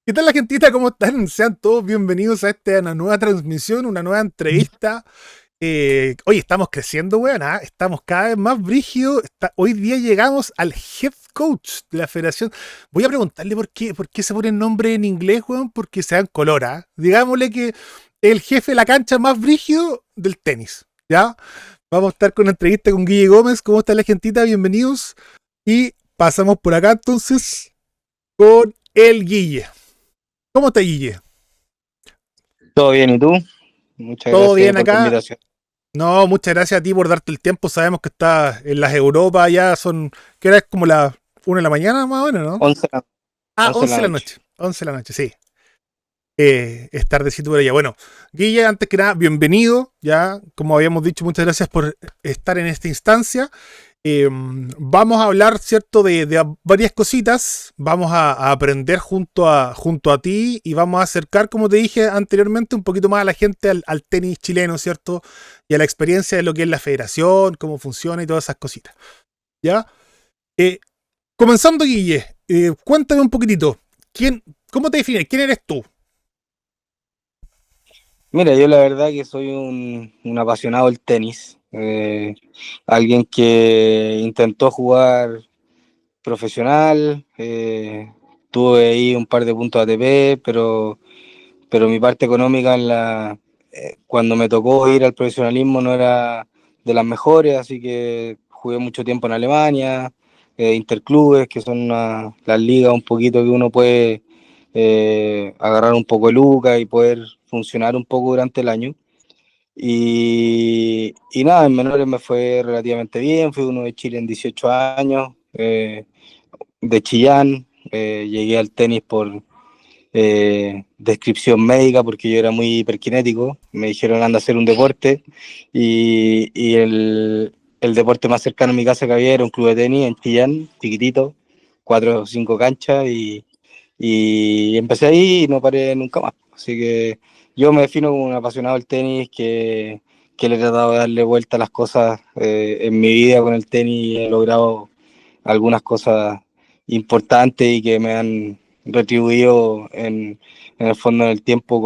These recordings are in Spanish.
¿Qué tal la gentita? ¿Cómo están? Sean todos bienvenidos a una nueva transmisión, una nueva entrevista. Hoy estamos creciendo, weón, ¿ah? Estamos cada vez más brígidos. Hoy día llegamos al head coach de la federación. Voy a preguntarle por qué se pone el nombre en inglés, weón, porque se dan color, ¿ah? Digámosle que el jefe de la cancha más brígido del tenis, ¿ya? Vamos a estar con una entrevista con Guille Gómez. ¿Cómo está la gentita? Bienvenidos. Y pasamos por acá entonces con el Guille. ¿Cómo está, Guille? Todo bien, ¿y tú? Muchas ¿Todo gracias bien por la acá? invitación. No, muchas gracias a ti por darte el tiempo. Sabemos que estás en las Europas, ya son, que era como las 1 de la mañana más o menos, ¿no? 11 de la, Ah, 11 de 11 la de la noche. noche. 11 de la noche, sí. Es tardecito por allá. Bueno, Guille, antes que nada, bienvenido. Ya, como habíamos dicho, muchas gracias por estar en esta instancia. Vamos a hablar, ¿cierto?, de varias cositas. Vamos a aprender junto a ti y vamos a acercar, como te dije anteriormente, un poquito más a la gente al tenis chileno, ¿cierto? Y a la experiencia de lo que es la federación, cómo funciona y todas esas cositas. ¿Ya? Eh, Comenzando, Guille, cuéntame un poquitito. ¿Cómo te defines? ¿Quién eres tú? Mira, yo la verdad que soy un apasionado del tenis. Alguien que intentó jugar profesional. Tuve ahí un par de puntos ATP, pero mi parte económica cuando me tocó ir al profesionalismo no era de las mejores, así que jugué mucho tiempo en Alemania, interclubes, que son las ligas un poquito que uno puede agarrar un poco de lucas y poder funcionar un poco durante el año. Y nada, en menores me fue relativamente bien, fui uno de Chile en 18 años, de Chillán. Llegué al tenis por descripción médica porque yo era muy hiperkinético. Me dijeron anda a hacer un deporte y el deporte más cercano a mi casa que había era un club de tenis en Chillán, chiquitito, 4 o 5 canchas y empecé ahí y no paré nunca más. Así que yo me defino como un apasionado del tenis que le he tratado de darle vuelta a las cosas en mi vida con el tenis y he logrado algunas cosas importantes y que me han retribuido en el fondo del tiempo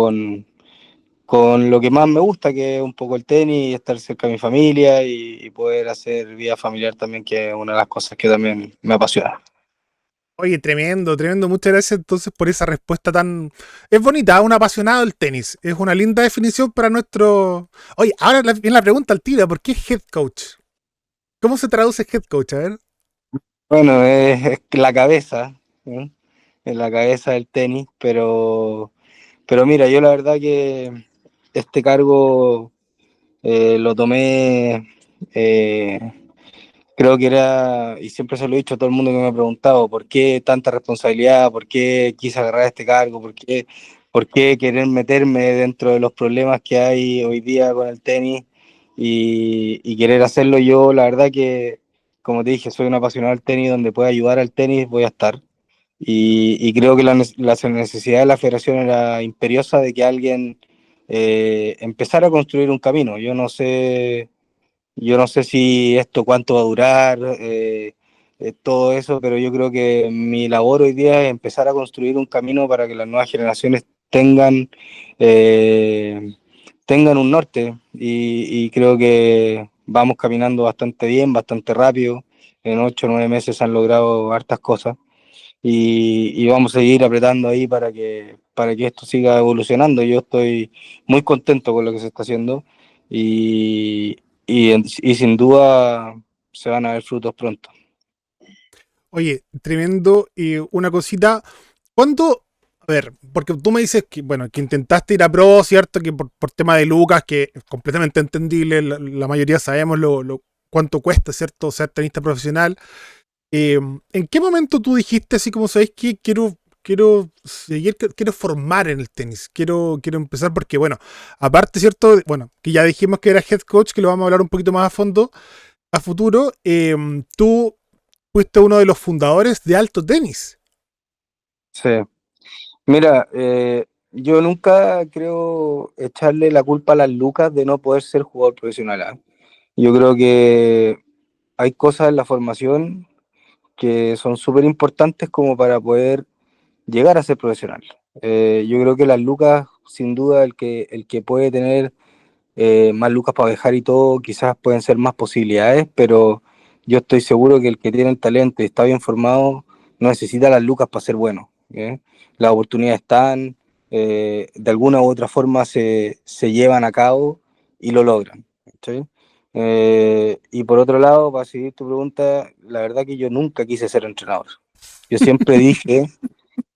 con lo que más me gusta, que es un poco el tenis, estar cerca de mi familia y poder hacer vida familiar también, que es una de las cosas que también me apasiona. Oye, tremendo, tremendo. Muchas gracias entonces por esa respuesta tan... Es bonita, un apasionado del tenis. Es una linda definición para nuestro... Oye, ahora viene la pregunta al tiro, ¿por qué head coach? ¿Cómo se traduce head coach? A ver. Bueno, es la cabeza, ¿no? Es la cabeza del tenis, pero mira, yo la verdad que este cargo lo tomé, creo que era, y siempre se lo he dicho a todo el mundo que me ha preguntado, ¿por qué tanta responsabilidad? ¿Por qué quise agarrar este cargo? ¿Por qué querer meterme dentro de los problemas que hay hoy día con el tenis y querer hacerlo yo? La verdad que, como te dije, soy un apasionado del tenis, donde pueda ayudar al tenis voy a estar. Y creo que la necesidad de la federación era imperiosa de que alguien empezara a construir un camino. Yo no sé si esto cuánto va a durar, todo eso, pero yo creo que mi labor hoy día es empezar a construir un camino para que las nuevas generaciones eh, tengan un norte y creo que vamos caminando bastante bien, bastante rápido. En 8 o 9 meses se han logrado hartas cosas y vamos a seguir apretando ahí para que esto siga evolucionando. Yo estoy muy contento con lo que se está haciendo y, y sin duda se van a ver frutos pronto. Oye, tremendo. Y una cosita, ¿cuándo? A ver, porque tú me dices que, bueno, que intentaste ir a pro, ¿cierto? Que por tema de Lucas, que es completamente entendible, la mayoría sabemos cuánto cuesta, ¿cierto? Ser tenista profesional. ¿En qué momento tú dijiste así como sabéis que quiero seguir, quiero formar en el tenis, quiero empezar porque, bueno, aparte, ¿cierto? Bueno, que ya dijimos que era head coach, que lo vamos a hablar un poquito más a fondo, a futuro, tú fuiste uno de los fundadores de Alto Tenis. Sí. Mira, yo nunca creo echarle la culpa a las lucas de no poder ser jugador profesional, ¿ah? Yo creo que hay cosas en la formación que son súper importantes como para poder llegar a ser profesional. Yo creo que las lucas, sin duda, el que puede tener más lucas para viajar y todo, quizás pueden ser más posibilidades, pero yo estoy seguro que el que tiene el talento y está bien formado no necesita las lucas para ser bueno. ¿Eh? Las oportunidades están, de alguna u otra forma se llevan a cabo y lo logran. ¿Sí? Y por otro lado, para seguir tu pregunta, la verdad que yo nunca quise ser entrenador. Yo siempre dije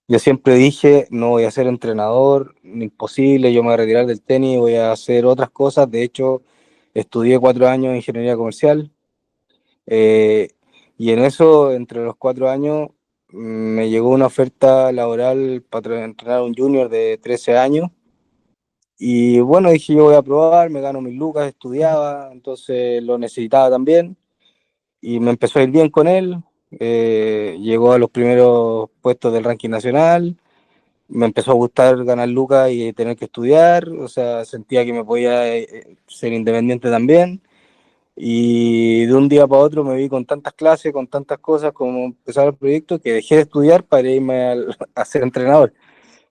yo siempre dije, no voy a ser entrenador, imposible, yo me voy a retirar del tenis, voy a hacer otras cosas. De hecho, estudié 4 años de ingeniería comercial, eh, y en eso, entre los 4 años, me llegó una oferta laboral para entrenar a un junior de 13 años. Y bueno, dije, yo voy a probar, me gano mis lucas, estudiaba, entonces lo necesitaba también. Y me empezó a ir bien con él, llegó a los primeros puestos del ranking nacional, me empezó a gustar ganar lucas y tener que estudiar, o sea, sentía que me podía ser independiente también. Y de un día para otro me vi con tantas clases, con tantas cosas, como empezar el proyecto, que dejé de estudiar para irme a ser entrenador.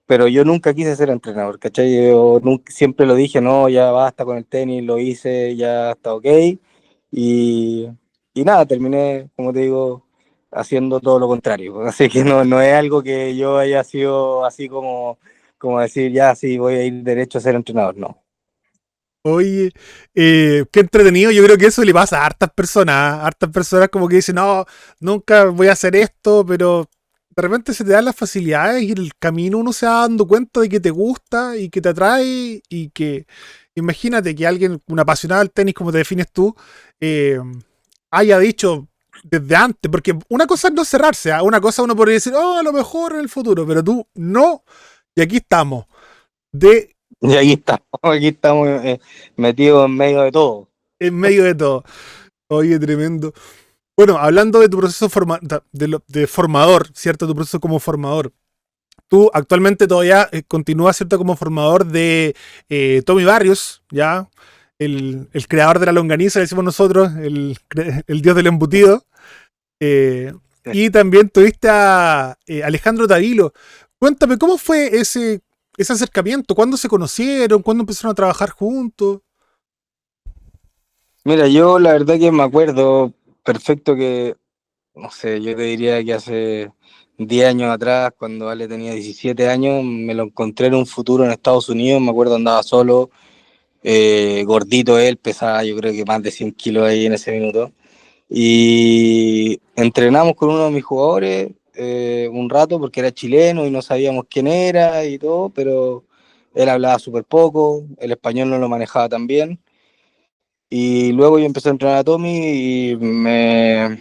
Pero yo nunca quise ser entrenador, ¿cachai? Yo nunca, siempre lo dije, no, ya basta con el tenis, lo hice, ya está ok. Y, y nada, terminé, como te digo, haciendo todo lo contrario. Así que no es algo que yo haya sido así como decir, ya sí, voy a ir derecho a ser entrenador, no. Oye, qué entretenido. Yo creo que eso le pasa a hartas personas. Hartas personas como que dicen, no, nunca voy a hacer esto, pero de repente se te dan las facilidades y en el camino uno se va dando cuenta de que te gusta y que te atrae y que imagínate que alguien, un apasionado del tenis como te defines tú, eh, haya dicho desde antes, porque una cosa es no cerrarse, ¿ah? Una cosa uno podría decir, oh, a lo mejor en el futuro, pero tú no, y aquí estamos. De Y aquí estamos metidos en medio de todo. en medio de todo. Oye, tremendo. Bueno, hablando de tu proceso de formador, ¿cierto? Tu proceso como formador. Tú actualmente todavía continúas, ¿cierto? Como formador de Tommy Barrios, ¿ya? El creador de la longaniza, decimos nosotros, el dios del embutido. Eh, y también tuviste a Alejandro Tavilo. Cuéntame, ¿cómo fue ese acercamiento? ¿Cuándo se conocieron? ¿Cuándo empezaron a trabajar juntos? Mira, yo la verdad que me acuerdo perfecto que, no sé, yo te diría que hace 10 años atrás, cuando Ale tenía 17 años, me lo encontré en un futuro en Estados Unidos, me acuerdo andaba solo, gordito él, pesaba yo creo que más de 100 kilos ahí en ese minuto. Y entrenamos con uno de mis jugadores un rato porque era chileno y no sabíamos quién era y todo, pero él hablaba súper poco, el español no lo manejaba tan bien. Y luego yo empecé a entrenar a Tommy y me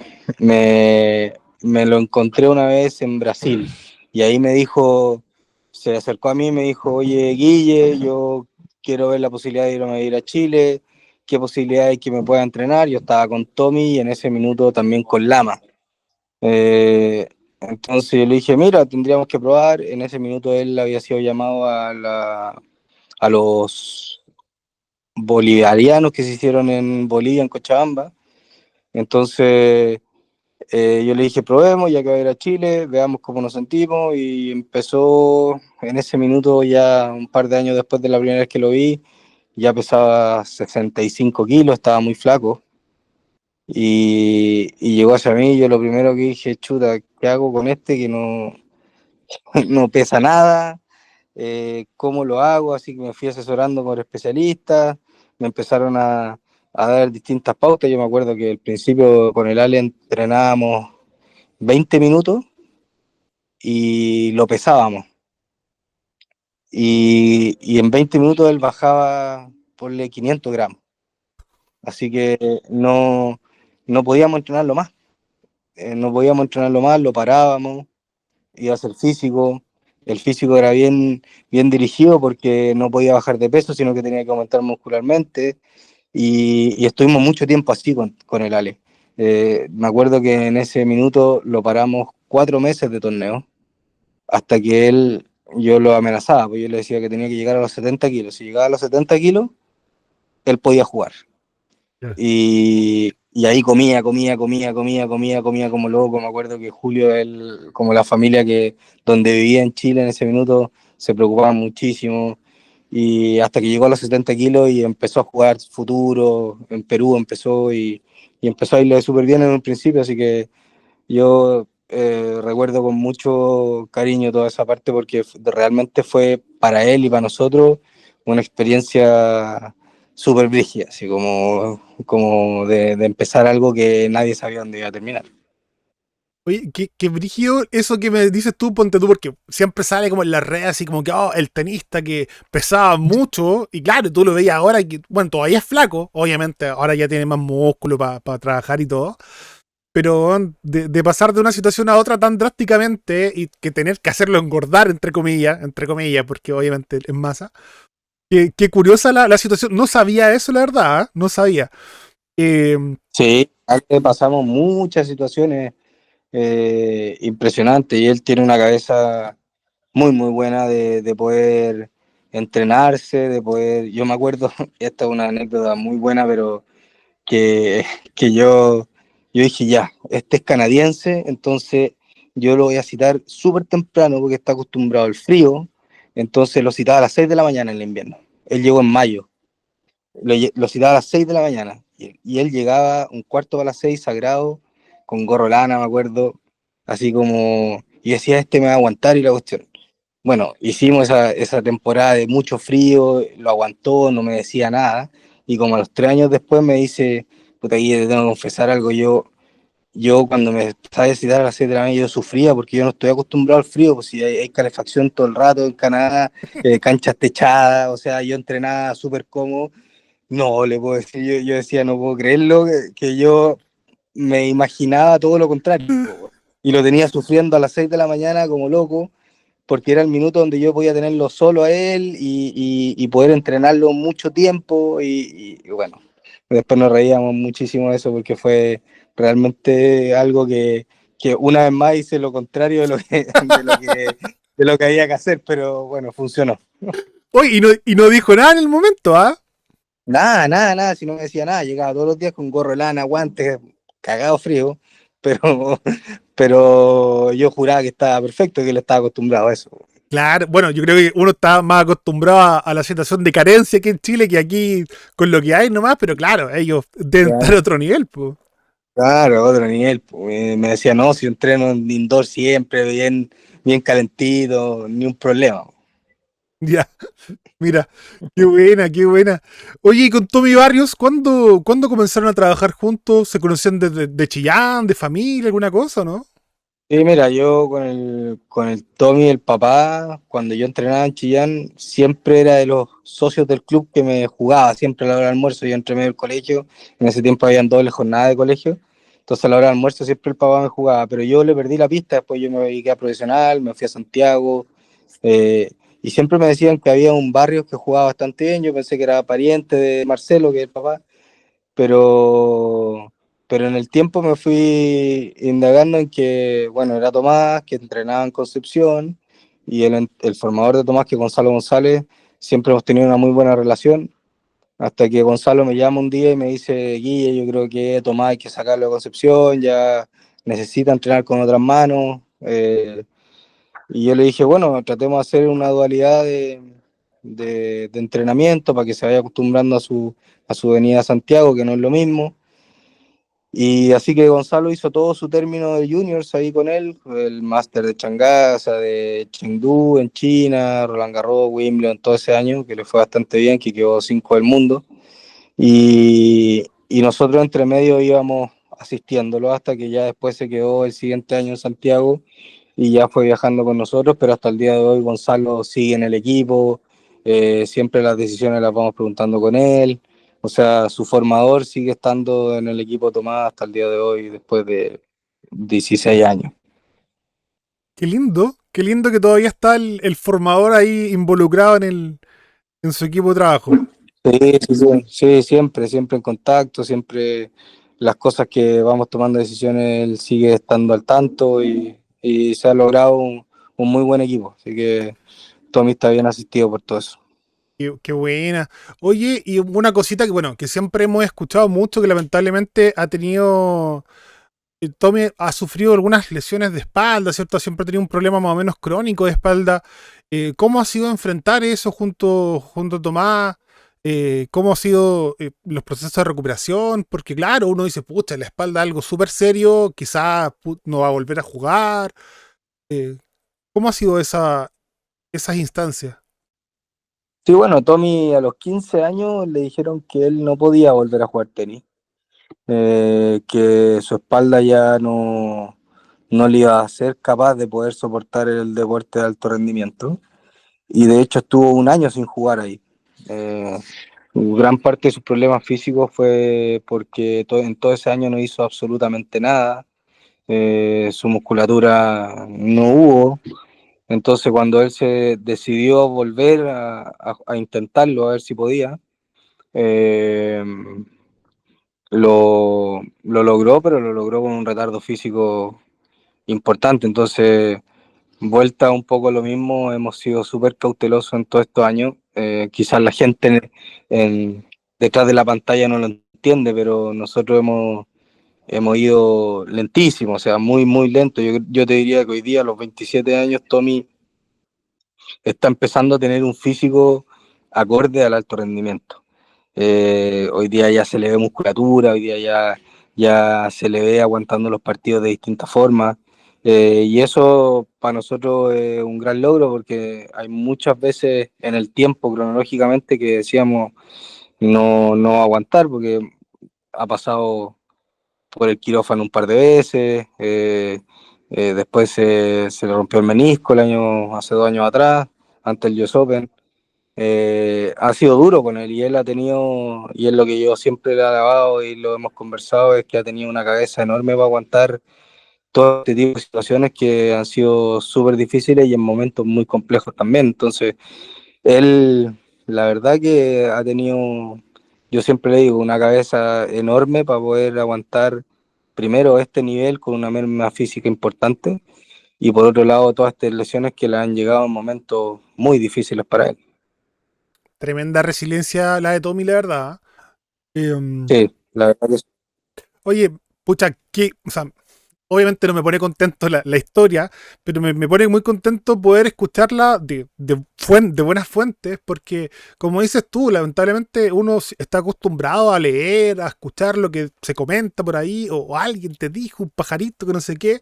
lo encontré una vez en Brasil. Y ahí me dijo, se acercó a mí y me dijo, oye, Guille, yo quiero ver la posibilidad de irme a ir a Chile, qué posibilidad hay que me pueda entrenar. Yo estaba con Tommy y en ese minuto también con Lama. Entonces yo le dije, mira, tendríamos que probar. En ese minuto él había sido llamado a los bolivarianos que se hicieron en Bolivia, en Cochabamba. Entonces yo le dije, probemos, ya que va a ir a Chile, veamos cómo nos sentimos. Y empezó en ese minuto, ya un par de años después de la primera vez que lo vi, ya pesaba 65 kilos, estaba muy flaco. Y llegó hacia mí, yo lo primero que dije, chuta, ¿qué hago con este que no, no pesa nada? ¿Cómo lo hago? Así que me fui asesorando con especialistas, me empezaron a dar distintas pautas. Yo me acuerdo que al principio con el Ale entrenábamos 20 minutos y lo pesábamos. Y en 20 minutos él bajaba, ponle 500 gramos. Así que no podíamos entrenarlo más. No podíamos entrenarlo más, lo parábamos, iba a ser físico. El físico era bien dirigido porque no podía bajar de peso, sino que tenía que aumentar muscularmente. Y estuvimos mucho tiempo así con el Ale. Me acuerdo que en ese minuto lo paramos 4 meses de torneo, hasta que yo lo amenazaba, pues yo le decía que tenía que llegar a los 70 kilos. Si llegaba a los 70 kilos, él podía jugar. Ya. y ahí comía como loco. Me acuerdo que Julio, él, como la familia que donde vivía en Chile en ese minuto, se preocupaban muchísimo. Y hasta que llegó a los 70 kilos y empezó a jugar futuro, en Perú empezó y empezó a irle súper bien en un principio, así que yo recuerdo con mucho cariño toda esa parte porque realmente fue para él y para nosotros una experiencia súper brígida, así como de empezar algo que nadie sabía dónde iba a terminar. Oye, qué brígido eso que me dices tú, ponte tú, porque siempre sale como en las redes, así como que, oh, el tenista que pesaba mucho, y claro, tú lo veías ahora, que, bueno, todavía es flaco, obviamente, ahora ya tiene más músculo para trabajar y todo, pero bueno, de pasar de una situación a otra tan drásticamente y que tener que hacerlo engordar, entre comillas, porque obviamente es masa, qué curiosa la situación, no sabía eso, la verdad, ¿eh? No sabía. Eh, Sí, antes pasamos muchas situaciones impresionantes y él tiene una cabeza muy buena de poder entrenarse, de poder, yo me acuerdo, esta es una anécdota muy buena, pero que, que yo dije, ya, este es canadiense, entonces yo lo voy a citar súper temprano porque está acostumbrado al frío, entonces lo citaba a las 6 de la mañana en el invierno. Él llegó en mayo, lo citaba a las 6 de la mañana y él llegaba un cuarto para las 6 sagrado, con gorro lana, me acuerdo, así como, y decía, este me va a aguantar y la cuestión. Bueno, hicimos esa temporada de mucho frío, lo aguantó, no me decía nada, y como a los 3 años después me dice, puta, aquí te tengo que confesar algo, yo cuando me estaba a citar a las 6 de la mañana yo sufría porque yo no estoy acostumbrado al frío, pues si hay calefacción todo el rato en Canadá, canchas techadas, o sea, yo entrenaba súper cómodo, no, le puedo decir, yo decía, no puedo creerlo, que yo me imaginaba todo lo contrario, y lo tenía sufriendo a las 6 de la mañana como loco, porque era el minuto donde yo podía tenerlo solo a él y poder entrenarlo mucho tiempo y bueno, después nos reíamos muchísimo de eso porque fue realmente algo que una vez más hice lo contrario de lo de lo que había que hacer, pero bueno, funcionó. Oye, y no dijo nada en el momento, ¿ah? Nada, si no me decía nada, llegaba todos los días con gorro de lana, guantes, cagado frío, pero, pero yo juraba que estaba perfecto, que él estaba acostumbrado a eso. Claro, bueno, yo creo que uno está más acostumbrado a la situación de carencia aquí en Chile que aquí con lo que hay nomás, pero claro, ellos deben estar a otro nivel, pues. Claro, otro nivel. Pues. Me decía, no, si yo entreno en indoor siempre, bien calentito, ni un problema. Ya, mira, qué buena, qué buena. Oye, y con Tommy Barrios, ¿cuándo comenzaron a trabajar juntos? ¿Se conocían desde de Chillán, de familia, alguna cosa, no? Sí, mira, yo con el Tommy, el papá, cuando yo entrenaba en Chillán, siempre era de los socios del club que me jugaba, siempre a la hora del almuerzo, yo entre medio del colegio, en ese tiempo habían doble jornada de colegio, entonces a la hora del almuerzo siempre el papá me jugaba, pero yo le perdí la pista, después yo me dediqué a profesional, me fui a Santiago, eh, y siempre me decían que había un barrio que jugaba bastante bien, yo pensé que era pariente de Marcelo, que es el papá, pero, pero en el tiempo me fui indagando en que, bueno, era Tomás, que entrenaba en Concepción, y el formador de Tomás, que es Gonzalo González, siempre hemos tenido una muy buena relación, hasta que Gonzalo me llama un día y me dice, Guille, yo creo que Tomás hay que sacarlo de Concepción, ya necesita entrenar con otras manos, y yo le dije, bueno, tratemos de hacer una dualidad de entrenamiento para que se vaya acostumbrando a su venida a Santiago, que no es lo mismo. Y así que Gonzalo hizo todo su término de juniors ahí con él, el máster de Changaza, de Chengdu en China, Roland Garros, Wimbledon, todo ese año, que le fue bastante bien, que quedó 5 del mundo. Y nosotros entre medio íbamos asistiéndolo hasta que ya después se quedó el siguiente año en Santiago y ya fue viajando con nosotros, pero hasta el día de hoy Gonzalo sigue en el equipo, siempre las decisiones las vamos preguntando con él, o sea, su formador sigue estando en el equipo Tomás hasta el día de hoy, después de 16 años. Qué lindo que todavía está el formador ahí involucrado en su equipo de trabajo. Sí, siempre en contacto, siempre las cosas que vamos tomando decisiones, él sigue estando al tanto y se ha logrado un muy buen equipo, así que Tommy está bien asistido por todo eso. Qué buena. Oye, y una cosita que, bueno, que siempre hemos escuchado mucho, que lamentablemente ha tenido, Tommy ha sufrido algunas lesiones de espalda, ¿cierto? Siempre ha tenido un problema más o menos crónico de espalda. ¿Cómo ha sido enfrentar eso junto a Tomás? ¿Cómo ha sido los procesos de recuperación? Porque claro, uno dice, pucha, la espalda es algo súper serio, quizás no va a volver a jugar. Eh, ¿Cómo ha sido esas instancias? Sí, bueno, Tommy a los 15 años le dijeron que él no podía volver a jugar tenis, que su espalda ya no le iba a ser capaz de poder soportar el deporte de alto rendimiento. Y de hecho estuvo un año sin jugar ahí. Eh, Gran parte de sus problemas físicos fue porque en todo ese año no hizo absolutamente nada. Su musculatura no hubo. Entonces cuando él se decidió volver a intentarlo, a ver si podía, eh, lo logró, pero lo logró con un retardo físico importante. Entonces, vuelta un poco a lo mismo, hemos sido súper cautelosos en todos estos años. Quizás la gente detrás de la pantalla no lo entiende, pero nosotros hemos ido lentísimo, o sea, muy, muy lento. Yo te diría que hoy día, a los 27 años, Tommy está empezando a tener un físico acorde al alto rendimiento. Hoy día ya se le ve musculatura, hoy día ya se le ve aguantando los partidos de distintas formas. Y eso para nosotros es un gran logro porque hay muchas veces en el tiempo cronológicamente que decíamos no aguantar porque ha pasado por el quirófano un par de veces, después se le rompió el menisco hace 2 años atrás, ante el US Open. Ha sido duro con él y él ha tenido, y es lo que yo siempre le he alabado y lo hemos conversado, es que ha tenido una cabeza enorme para aguantar todo este tipo de situaciones que han sido súper difíciles y en momentos muy complejos también. Entonces, él, la verdad que ha tenido, yo siempre le digo, una cabeza enorme para poder aguantar primero este nivel con una merma física importante y por otro lado todas estas lesiones que le han llegado en momentos muy difíciles para él. Tremenda resiliencia la de Tommy, la verdad. Sí, la verdad que sí. Oye, pucha, o sea, obviamente no me pone contento la historia, pero me pone muy contento poder escucharla de buenas fuentes, porque como dices tú, lamentablemente uno está acostumbrado a leer, a escuchar lo que se comenta por ahí, o alguien te dijo, un pajarito que no sé qué,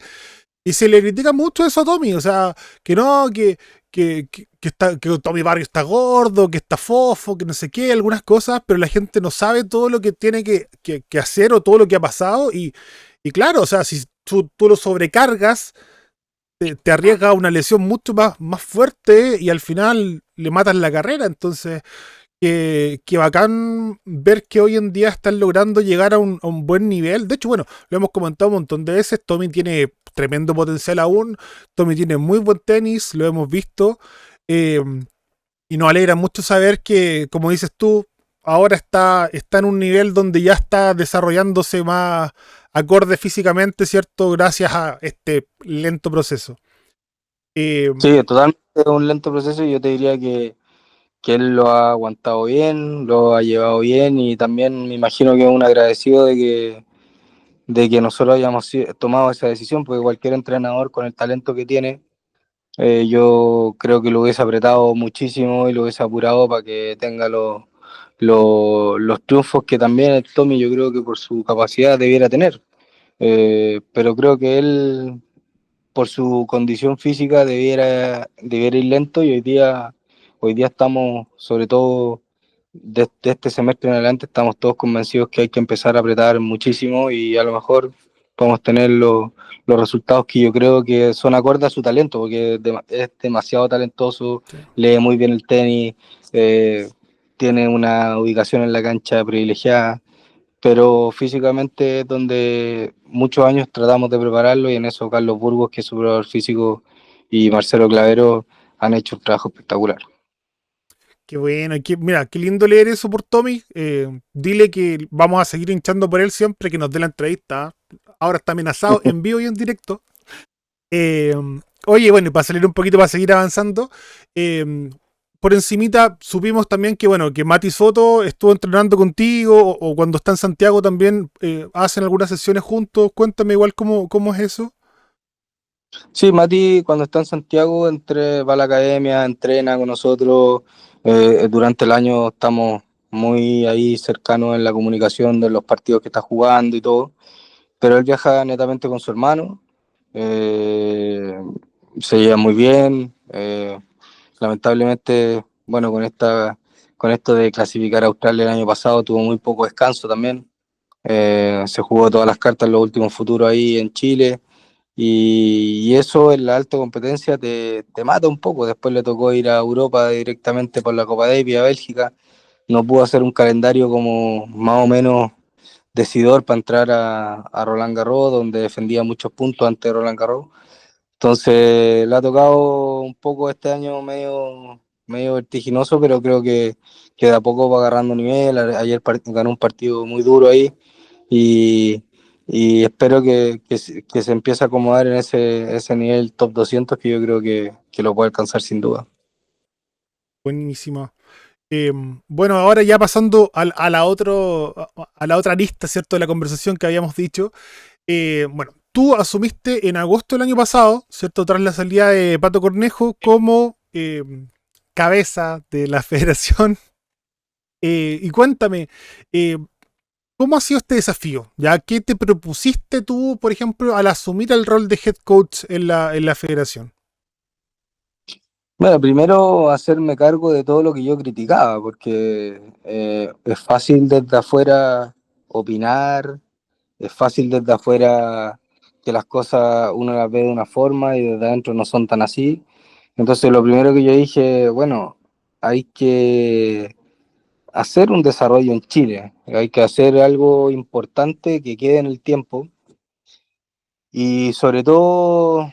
y se le critica mucho eso a Tommy, o sea, que no, que Tommy Barrio está gordo, que está fofo, que no sé qué, algunas cosas, pero la gente no sabe todo lo que tiene que hacer o todo lo que ha pasado. Y claro, o sea, si tú lo sobrecargas, te arriesga a una lesión mucho más fuerte y al final le matas la carrera. Entonces, que bacán ver que hoy en día están logrando llegar a un buen nivel. De hecho, bueno, lo hemos comentado un montón de veces. Tommy tiene tremendo potencial aún. Tommy tiene muy buen tenis, lo hemos visto. Eh, y nos alegra mucho saber que, como dices tú, ahora está en un nivel donde ya está desarrollándose más acorde físicamente, ¿cierto? Gracias a este lento proceso. Eh, Sí, es totalmente un lento proceso y yo te diría que él lo ha aguantado bien, lo ha llevado bien y también me imagino que es un agradecido de que nosotros hayamos tomado esa decisión, porque cualquier entrenador con el talento que tiene, yo creo que lo hubiese apretado muchísimo y lo hubiese apurado para que tenga los triunfos que también el Tommy yo creo que por su capacidad debiera tener. Pero creo que él por su condición física debiera ir lento y hoy día estamos, sobre todo de este semestre en adelante, estamos todos convencidos que hay que empezar a apretar muchísimo y a lo mejor podemos tener los resultados que yo creo que son acordes a su talento, porque es demasiado talentoso, sí. lee muy bien el tenis, eh, tiene una ubicación en la cancha privilegiada, pero físicamente es donde muchos años tratamos de prepararlo y en eso Carlos Burgos, que es su preparador físico, y Marcelo Clavero han hecho un trabajo espectacular. Qué bueno, mira, qué lindo leer eso por Tommy. Dile que vamos a seguir hinchando por él siempre que nos dé la entrevista. Ahora está amenazado en vivo y en directo. Eh, Oye, bueno, y para salir un poquito, para seguir avanzando, eh, por encimita supimos también que, bueno, que Mati Soto estuvo entrenando contigo o cuando está en Santiago también hacen algunas sesiones juntos. Cuéntame igual cómo es eso. Sí, Mati, cuando está en Santiago, va a la academia, entrena con nosotros. Durante el año estamos muy ahí cercanos en la comunicación de los partidos que está jugando y todo. Pero él viaja netamente con su hermano. eh, Se lleva muy bien. Lamentablemente, bueno, con esto de clasificar a Australia el año pasado, tuvo muy poco descanso también. Se jugó todas las cartas en los últimos futuros ahí en Chile. Y eso en la alta competencia te mata un poco. Después le tocó ir a Europa directamente por la Copa Davis a Bélgica. No pudo hacer un calendario como más o menos decidor para entrar a Roland Garros, donde defendía muchos puntos ante Roland Garros. Entonces le ha tocado un poco este año medio vertiginoso, pero creo que de a poco va agarrando nivel. Ayer ganó un partido muy duro ahí y, y espero que se empiece a acomodar en ese nivel top 200 que yo creo que lo puede alcanzar sin duda. Buenísimo. Eh, bueno, ahora ya pasando a la otra lista, ¿cierto? De la conversación que habíamos dicho. Bueno, tú asumiste en agosto del año pasado, ¿cierto? Tras la salida de Pato Cornejo como cabeza de la federación. Y cuéntame, eh, ¿cómo ha sido este desafío? ¿Ya qué te propusiste tú, por ejemplo, al asumir el rol de head coach en la federación? Bueno, primero hacerme cargo de todo lo que yo criticaba, porque es fácil desde afuera opinar. Es fácil desde afuera que las cosas uno las ve de una forma y desde adentro no son tan así. Entonces lo primero que yo dije, bueno, hay que hacer un desarrollo en Chile, hay que hacer algo importante que quede en el tiempo y sobre todo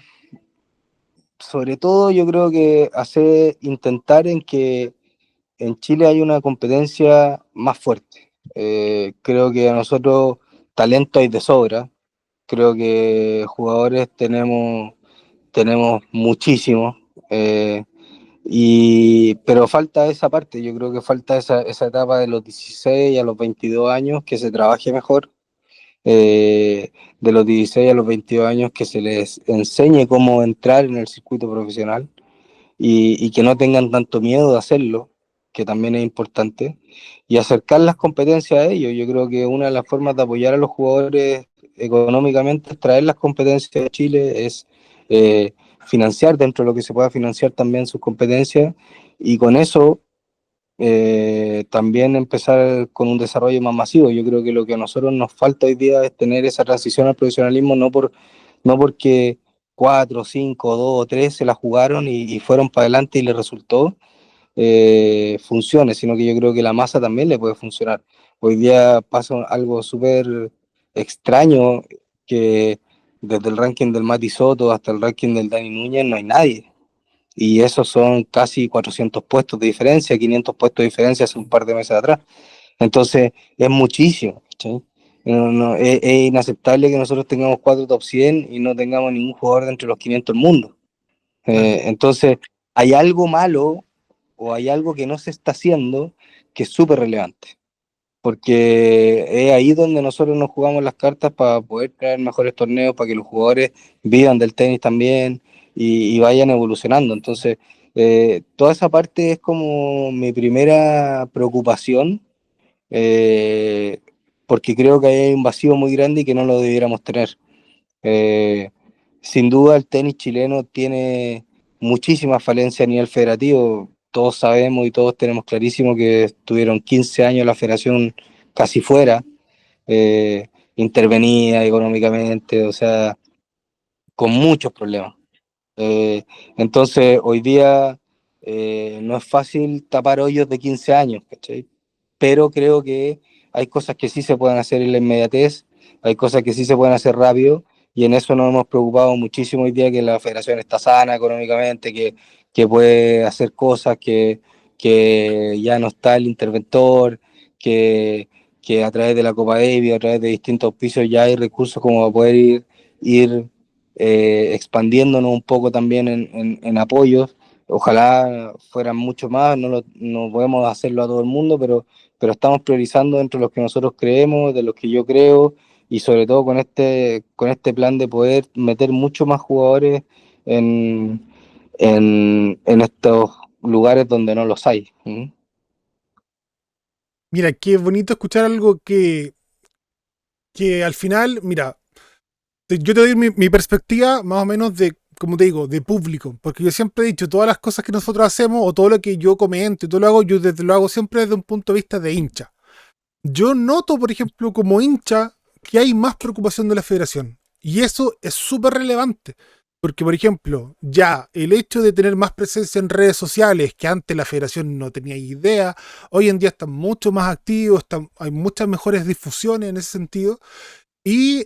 yo creo que intentar en que en Chile hay una competencia más fuerte. Creo que a nosotros talento hay de sobra. Creo que jugadores tenemos muchísimos, pero falta esa parte, yo creo que falta esa etapa de los 16 a los 22 años que se trabaje mejor, de los 16 a los 22 años que se les enseñe cómo entrar en el circuito profesional y que no tengan tanto miedo de hacerlo, que también es importante, y acercar las competencias a ellos. Yo creo que una de las formas de apoyar a los jugadores económicamente es traer las competencias de Chile, es eh, financiar dentro de lo que se pueda financiar también sus competencias, y con eso también empezar con un desarrollo más masivo. Yo creo que lo que a nosotros nos falta hoy día es tener esa transición al profesionalismo, no porque cuatro, cinco, dos o tres se la jugaron y fueron para adelante y les resultó, funcione, sino que yo creo que la masa también le puede funcionar. Hoy día pasa algo súper extraño que desde el ranking del Mati Soto hasta el ranking del Dani Núñez no hay nadie. Y esos son casi 400 puestos de diferencia, 500 puestos de diferencia hace un par de meses atrás. Entonces, es muchísimo. ¿Sí? Es inaceptable que nosotros tengamos cuatro top 100 y no tengamos ningún jugador de entre los 500 del mundo. Claro. Entonces, hay algo malo o hay algo que no se está haciendo que es súper relevante, porque es ahí donde nosotros nos jugamos las cartas para poder crear mejores torneos, para que los jugadores vivan del tenis también y vayan evolucionando. Entonces, toda esa parte es como mi primera preocupación, eh, porque creo que hay un vacío muy grande y que no lo debiéramos tener. Eh, Sin duda el tenis chileno tiene muchísimas falencias a nivel federativo. Todos sabemos y todos tenemos clarísimo que estuvieron 15 años la federación casi fuera, intervenida económicamente, o sea, con muchos problemas. Eh, entonces, hoy día no es fácil tapar hoyos de 15 años, ¿cachai? Pero creo que hay cosas que sí se pueden hacer en la inmediatez, hay cosas que sí se pueden hacer rápido, y en eso nos hemos preocupado muchísimo hoy día que la federación está sana económicamente, que puede hacer cosas, que ya no está el interventor, que a través de la Copa Davis, a través de distintos pisos ya hay recursos como para poder ir expandiéndonos un poco también en apoyos. Ojalá fueran mucho más, no podemos hacerlo a todo el mundo, pero estamos priorizando entre los que nosotros creemos, de los que yo creo, y sobre todo con este plan de poder meter mucho más jugadores en, en estos lugares donde no los hay. ¿Mm? Mira, qué bonito escuchar algo que al final, mira, yo te doy mi perspectiva más o menos de, como te digo, de público, porque yo siempre he dicho, todas las cosas que nosotros hacemos o todo lo que yo comento y todo lo hago, lo hago siempre desde un punto de vista de hincha. Yo noto, por ejemplo, como hincha, que hay más preocupación de la federación. Y eso es súper relevante. Porque, por ejemplo, ya el hecho de tener más presencia en redes sociales, que antes la federación no tenía idea, hoy en día están mucho más activos, hay muchas mejores difusiones en ese sentido. Y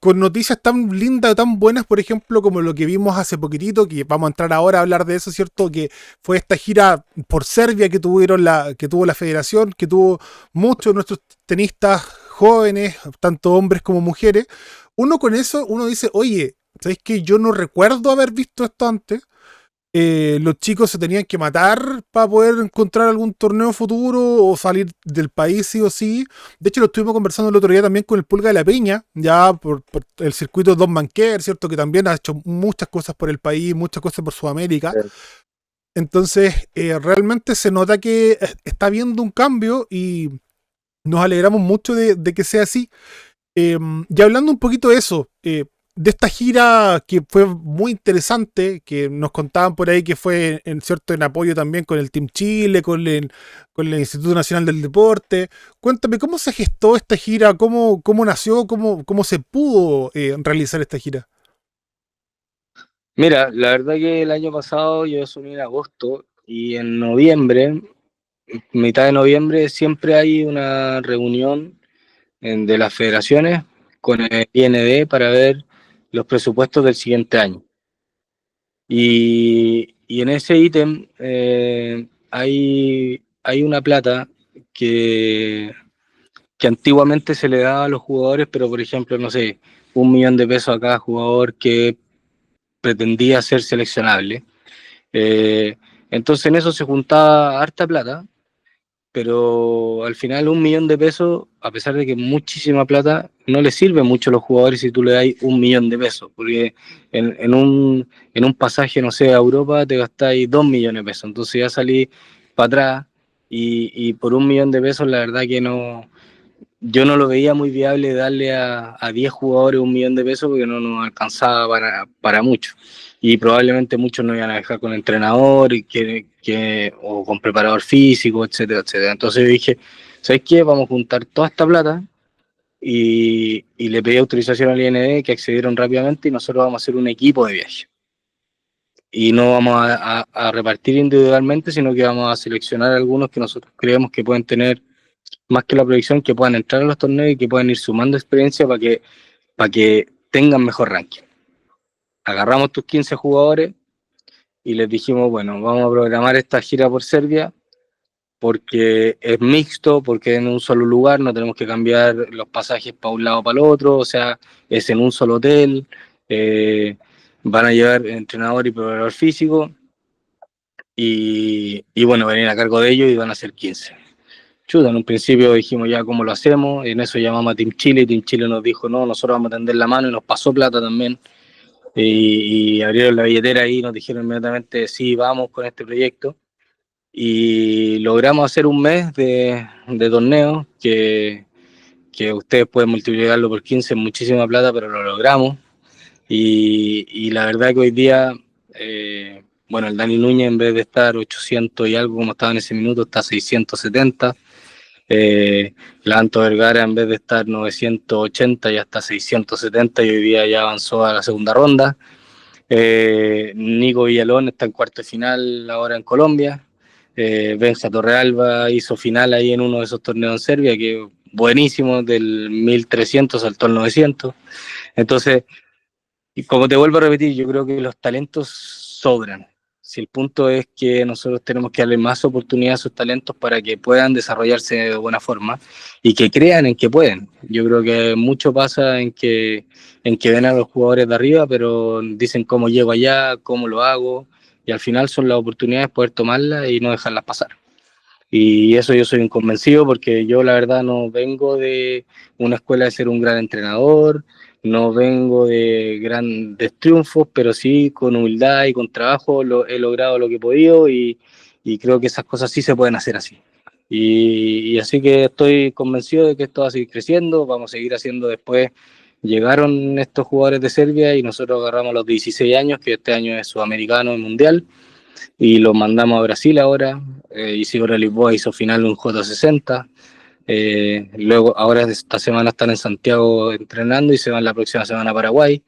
con noticias tan lindas, tan buenas, por ejemplo, como lo que vimos hace poquitito, que vamos a entrar ahora a hablar de eso, ¿cierto? Que fue esta gira por Serbia que tuvo la federación, que tuvo muchos de nuestros tenistas jóvenes, tanto hombres como mujeres. Uno con eso, uno dice, oye, ¿sabéis que yo no recuerdo haber visto esto antes? Los chicos se tenían que matar para poder encontrar algún torneo futuro o salir del país sí o sí. De hecho, lo estuvimos conversando el otro día también con el Pulga de la Peña, ya por el circuito Don Manquer, ¿cierto? Que también ha hecho muchas cosas por el país, muchas cosas por Sudamérica. Entonces, realmente se nota que está habiendo un cambio y nos alegramos mucho de que sea así. Y hablando un poquito de eso, de esta gira que fue muy interesante, que nos contaban por ahí que fue en cierto en apoyo también con el Team Chile, con el Instituto Nacional del Deporte. Cuéntame, ¿cómo se gestó esta gira? ¿Cómo nació? ¿Cómo se pudo realizar esta gira? Mira, la verdad que el año pasado yo asumí en agosto y en noviembre, mitad de noviembre, siempre hay una reunión de las federaciones con el IND para ver los presupuestos del siguiente año. Y en ese ítem hay una plata que, que antiguamente se le daba a los jugadores, pero por ejemplo, no sé, 1 millón de pesos a cada jugador que pretendía ser seleccionable. Eh, entonces en eso se juntaba harta plata, pero al final 1 millón de pesos, a pesar de que es muchísima plata, no le sirve mucho a los jugadores si tú le das 1 millón de pesos, porque en un pasaje, no sé, a Europa te gastáis 2 millones de pesos, entonces ya salí para atrás y por 1 millón de pesos la verdad que no, yo no lo veía muy viable darle a 10 jugadores 1 millón de pesos porque no nos alcanzaba para mucho. Y probablemente muchos no iban a dejar con entrenador o con preparador físico, etcétera, etcétera. Entonces yo dije, ¿sabes qué? Vamos a juntar toda esta plata y le pedí autorización al IND que accedieron rápidamente y nosotros vamos a hacer un equipo de viaje. Y no vamos a repartir individualmente, sino que vamos a seleccionar algunos que nosotros creemos que pueden tener más que la proyección, que puedan entrar a los torneos y que puedan ir sumando experiencia para que tengan mejor ranking. Agarramos tus 15 jugadores y les dijimos, bueno, vamos a programar esta gira por Serbia porque es mixto, porque es en un solo lugar, no tenemos que cambiar los pasajes para un lado o para el otro, o sea, es en un solo hotel, van a llevar entrenador y preparador físico y bueno, van a ir a cargo de ellos y van a ser 15. Chuta, en un principio dijimos ya cómo lo hacemos, en eso llamamos a Team Chile y Team Chile nos dijo no, nosotros vamos a tender la mano y nos pasó plata también y abrieron la billetera y nos dijeron inmediatamente sí, vamos con este proyecto y logramos hacer un mes de torneo que ustedes pueden multiplicarlo por 15, muchísima plata, pero lo logramos y la verdad que hoy día, bueno, el Dani Núñez en vez de estar 800 y algo como estaba en ese minuto, está 670. La Anto Vergara en vez de estar 980 ya está 670 y hoy día ya avanzó a la segunda ronda. Nico Villalón está en cuarto de final ahora en Colombia. Benja Torrealba hizo final ahí en uno de esos torneos en Serbia, que buenísimo, del 1300 saltó al 900. Entonces, y como te vuelvo a repetir, yo creo que los talentos sobran. Si el punto es que nosotros tenemos que darle más oportunidad a esos talentos para que puedan desarrollarse de buena forma y que crean en que pueden. Yo creo que mucho pasa en que ven a los jugadores de arriba, pero dicen cómo llego allá, cómo lo hago, y al final son las oportunidades poder tomarlas y no dejarlas pasar. Y eso yo soy un convencido porque yo la verdad no vengo de una escuela de ser un gran entrenador, no vengo de grandes triunfos, pero sí con humildad y con trabajo he logrado lo que he podido y creo que esas cosas sí se pueden hacer así. Y así que estoy convencido de que esto va a seguir creciendo, vamos a seguir haciendo después. Llegaron estos jugadores de Serbia y nosotros agarramos a los 16 años, que este año es sudamericano y mundial, y los mandamos a Brasil ahora. Isidora Lisboa hizo final en un J60. Luego, ahora esta semana están en Santiago entrenando y se van la próxima semana a Paraguay,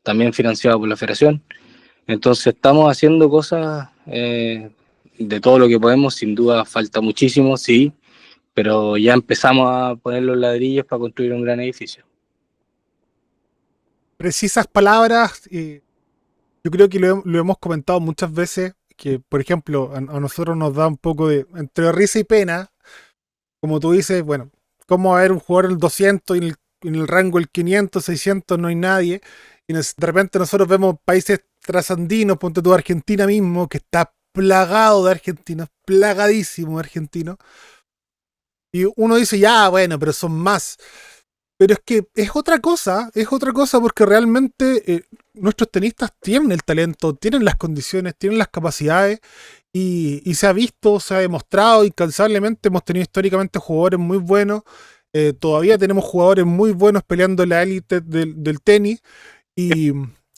también financiado por la Federación. Entonces, estamos haciendo cosas de todo lo que podemos. Sin duda, falta muchísimo, sí, pero ya empezamos a poner los ladrillos para construir un gran edificio. Precisas palabras, yo creo que lo hemos comentado muchas veces, que por ejemplo a nosotros nos da un poco de entre risa y pena, como tú dices, bueno, ¿cómo haber un jugador en el 200 y en el rango el 500, 600 no hay nadie? Y de repente nosotros vemos países trasandinos, ponte tú Argentina mismo, que está plagado de argentinos, plagadísimo de argentinos. Y uno dice, ya, bueno, pero son más. Pero es que es otra cosa porque realmente nuestros tenistas tienen el talento, tienen las condiciones, tienen las capacidades y se ha visto, se ha demostrado incansablemente, hemos tenido históricamente jugadores muy buenos, todavía tenemos jugadores muy buenos peleando en la élite del tenis y,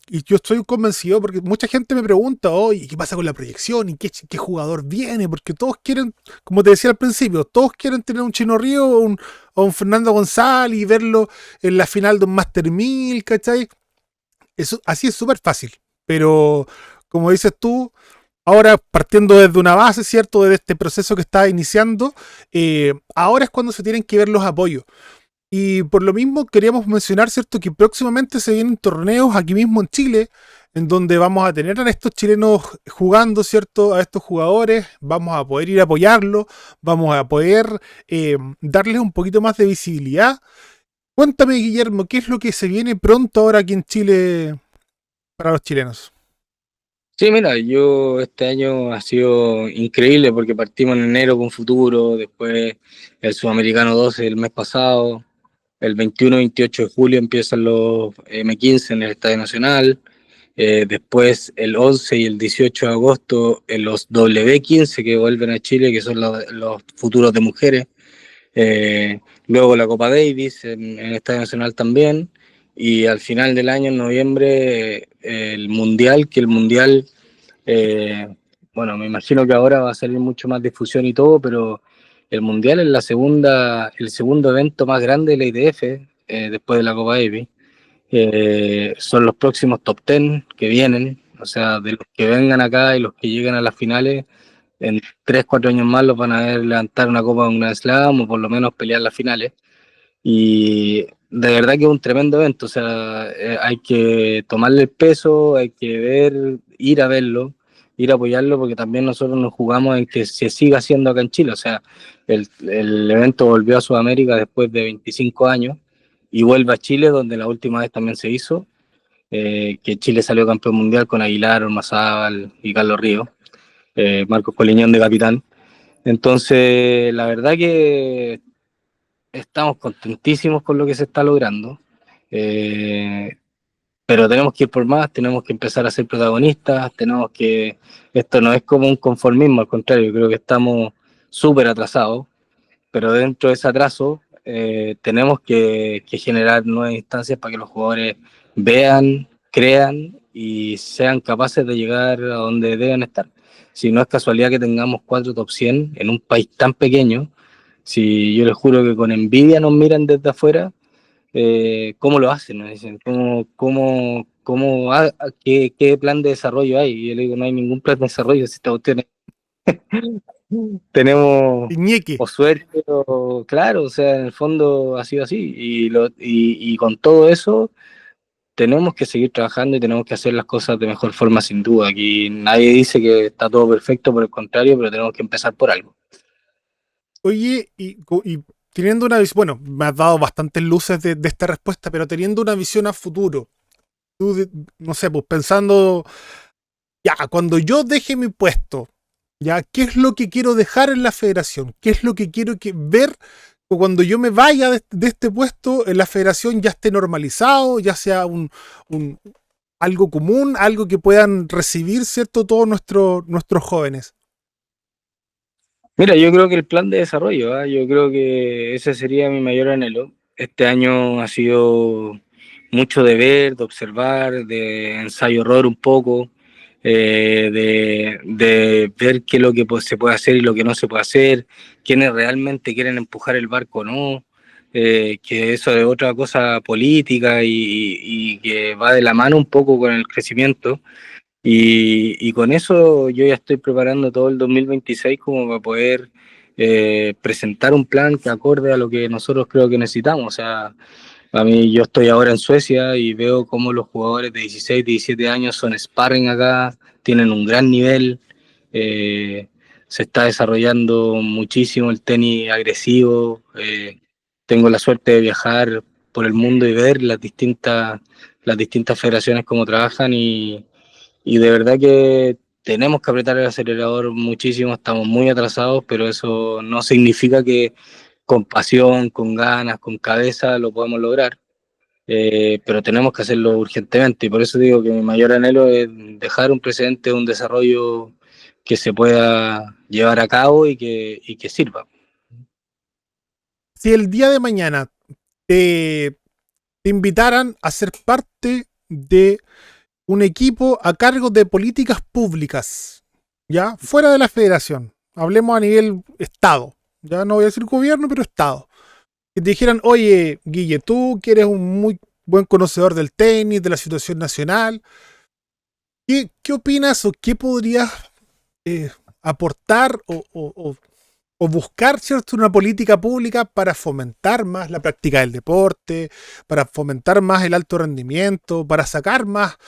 y yo estoy convencido porque mucha gente me pregunta, oye, ¿qué pasa con la proyección? ¿Y qué jugador viene? Porque todos quieren, como te decía al principio, todos quieren tener un Chino Río o un Fernando González y verlo en la final de un Master 1000, ¿cachai? Eso, así es súper fácil. Pero, como dices tú, ahora partiendo desde una base, ¿cierto? Desde este proceso que está iniciando, ahora es cuando se tienen que ver los apoyos. Y por lo mismo queríamos mencionar, ¿cierto?, que próximamente se vienen torneos aquí mismo en Chile, en donde vamos a tener a estos chilenos jugando, ¿cierto?, a estos jugadores, vamos a poder ir a apoyarlos, vamos a poder darles un poquito más de visibilidad. Cuéntame, Guillermo, ¿qué es lo que se viene pronto ahora aquí en Chile para los chilenos? Sí, mira, yo este año ha sido increíble porque partimos en enero con Futuro, después el Sudamericano 12 el mes pasado, el 21-28 de julio empiezan los M15 en el Estadio Nacional, después el 11 y el 18 de agosto en los W15 que vuelven a Chile, que son los futuros de mujeres, luego la Copa Davis en el Estadio Nacional también, y al final del año, en noviembre, el Mundial, que el Mundial, eh, bueno, me imagino que ahora va a salir mucho más difusión y todo, pero el Mundial es el segundo evento más grande de la ITF, después de la Copa Davis. Son los próximos top 10 que vienen, o sea, de los que vengan acá y los que lleguen a las finales, en 3 4 años más los van a ver levantar una Copa de un Grand Slam o por lo menos pelear las finales. Y de verdad que es un tremendo evento, o sea, hay que tomarle el peso, hay que ver, ir a verlo, ir a apoyarlo, porque también nosotros nos jugamos en que se siga haciendo acá en Chile, o sea, el evento volvió a Sudamérica después de 25 años y vuelve a Chile, donde la última vez también se hizo, que Chile salió campeón mundial con Aguilar, Ormazábal y Carlos Ríos, Marcos Coliñón de capitán. Entonces, la verdad que estamos contentísimos con lo que se está logrando, eh, pero tenemos que ir por más, tenemos que empezar a ser protagonistas, esto no es como un conformismo, al contrario, creo que estamos súper atrasados, pero dentro de ese atraso tenemos que generar nuevas instancias para que los jugadores vean, crean y sean capaces de llegar a donde deben estar. Si no es casualidad que tengamos 4 top 100 en un país tan pequeño, si yo les juro que con envidia nos miran desde afuera, ¿cómo lo hacen? Nos dicen, qué plan de desarrollo hay? Y yo le digo, no hay ningún plan de desarrollo, si esta cuestión tenemos Iñaki. o suerte o claro, o sea, en el fondo ha sido así. Y con todo eso tenemos que seguir trabajando y tenemos que hacer las cosas de mejor forma sin duda. Aquí nadie dice que está todo perfecto, por el contrario, pero tenemos que empezar por algo. Oye, y teniendo una visión, bueno, me has dado bastantes luces de esta respuesta, pero teniendo una visión a futuro, tú, no sé, pues pensando ya, cuando yo deje mi puesto, ya, ¿qué es lo que quiero dejar en la federación? ¿Qué es lo que quiero ver cuando yo me vaya de este puesto en la federación ya esté normalizado, ya sea un algo común, algo que puedan recibir, ¿cierto? Todos nuestros jóvenes. Mira, yo creo que el plan de desarrollo, ¿ah? Yo creo que ese sería mi mayor anhelo. Este año ha sido mucho de ver, de observar, de ensayo-error un poco, de ver qué es lo que se puede hacer y lo que no se puede hacer, quiénes realmente quieren empujar el barco o no, que eso es otra cosa política y que va de la mano un poco con el crecimiento. Y con eso yo ya estoy preparando todo el 2026 como para poder presentar un plan que acorde a lo que nosotros creo que necesitamos. O sea, a mí yo estoy ahora en Suecia y veo cómo los jugadores de 16, 17 años son sparring acá, tienen un gran nivel, eh, se está desarrollando muchísimo el tenis agresivo. Tengo la suerte de viajar por el mundo y ver las distintas federaciones cómo trabajan y de verdad que tenemos que apretar el acelerador muchísimo, estamos muy atrasados, pero eso no significa que con pasión, con ganas, con cabeza lo podemos lograr. Pero tenemos que hacerlo urgentemente y por eso digo que mi mayor anhelo es dejar un precedente, un desarrollo que se pueda llevar a cabo y que sirva. Si el día de mañana te, te invitaran a ser parte de un equipo a cargo de políticas públicas, ya fuera de la federación, hablemos a nivel Estado, ya no voy a decir gobierno, pero Estado, que te dijeran, oye, Guille, tú que eres un muy buen conocedor del tenis, de la situación nacional, ¿qué opinas o qué podrías eh, aportar o buscar, ¿cierto?, una política pública para fomentar más la práctica del deporte, para fomentar más el alto rendimiento, para sacar más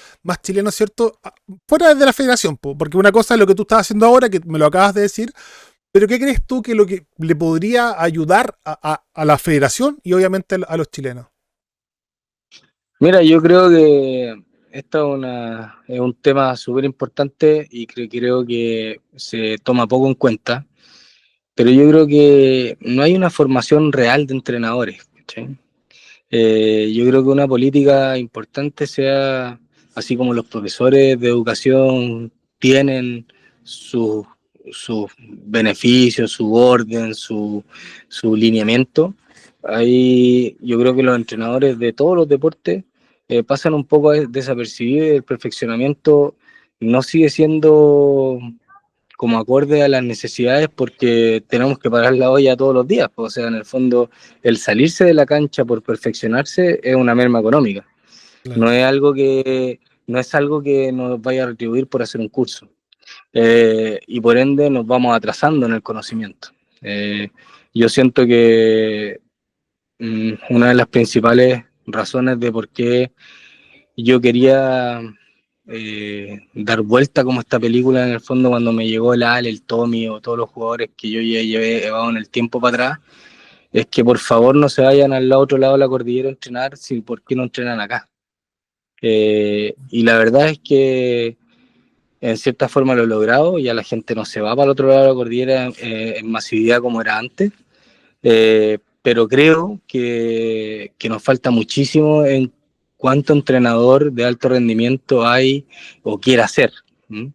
chilenos, ¿cierto?, fuera de la federación, porque una cosa es lo que tú estás haciendo ahora, que me lo acabas de decir, pero ¿qué crees tú que lo que le podría ayudar a la federación y obviamente a los chilenos? Mira, yo creo que esto es un tema súper importante y creo que se toma poco en cuenta. Pero yo creo que no hay una formación real de entrenadores. ¿Cachai? Yo creo que una política importante sea, así como los profesores de educación tienen sus beneficios, su orden, su lineamiento, ahí yo creo que los entrenadores de todos los deportes pasan un poco desapercibidos y el perfeccionamiento no sigue siendo como acorde a las necesidades porque tenemos que parar la olla todos los días. O sea, en el fondo, el salirse de la cancha por perfeccionarse es una merma económica. Claro. No es algo que nos vaya a retribuir por hacer un curso. Y por ende nos vamos atrasando en el conocimiento. Yo siento que una de las principales razones de por qué yo quería dar vuelta como esta película en el fondo cuando me llegó el Al, el Tommy o todos los jugadores que yo ya llevado en el tiempo para atrás, es que por favor no se vayan al otro lado de la cordillera a entrenar, si por qué no entrenan acá. Y la verdad es que en cierta forma lo he logrado, ya la gente no se va para el otro lado de la cordillera en masividad como era antes, pero creo que nos falta muchísimo en cuánto entrenador de alto rendimiento hay o quiere hacer. ¿Mm?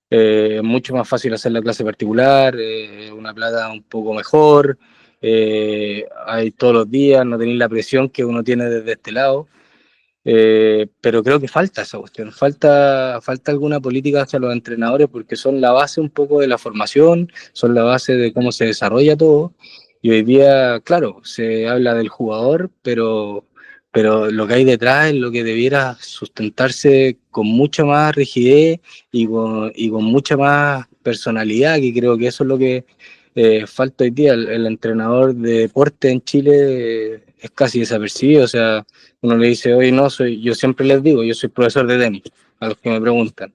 Es mucho más fácil hacer la clase particular, una plata un poco mejor, hay todos los días, no tenéis la presión que uno tiene desde este lado. Pero creo que falta esa cuestión, falta alguna política hacia los entrenadores porque son la base un poco de la formación, son la base de cómo se desarrolla todo. Y hoy día, claro, se habla del jugador, pero lo que hay detrás es lo que debiera sustentarse con mucha más rigidez y con mucha más personalidad, que creo que eso es lo que falta hoy día. El entrenador de deporte en Chile es casi desapercibido, o sea, uno le dice, oye, no, yo siempre les digo, yo soy profesor de tenis, a los que me preguntan.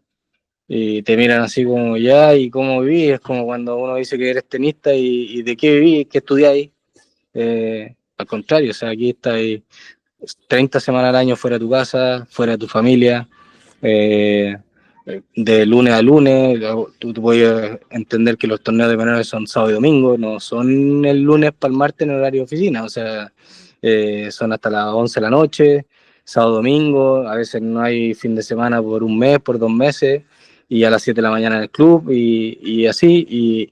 Y te miran así como, ya, ¿y cómo vivís? Es como cuando uno dice que eres tenista y de qué vivís, qué estudiáis. Al contrario, o sea, aquí estás 30 semanas al año fuera de tu casa, fuera de tu familia. Eh, de lunes a lunes. Tú puedes entender que los torneos de menores son sábado y domingo, no son el lunes para el martes en horario de oficina, o sea, son hasta las 11 de la noche, sábado, domingo, a veces no hay fin de semana por un mes, por 2 meses, y a las 7 de la mañana en el club, y así,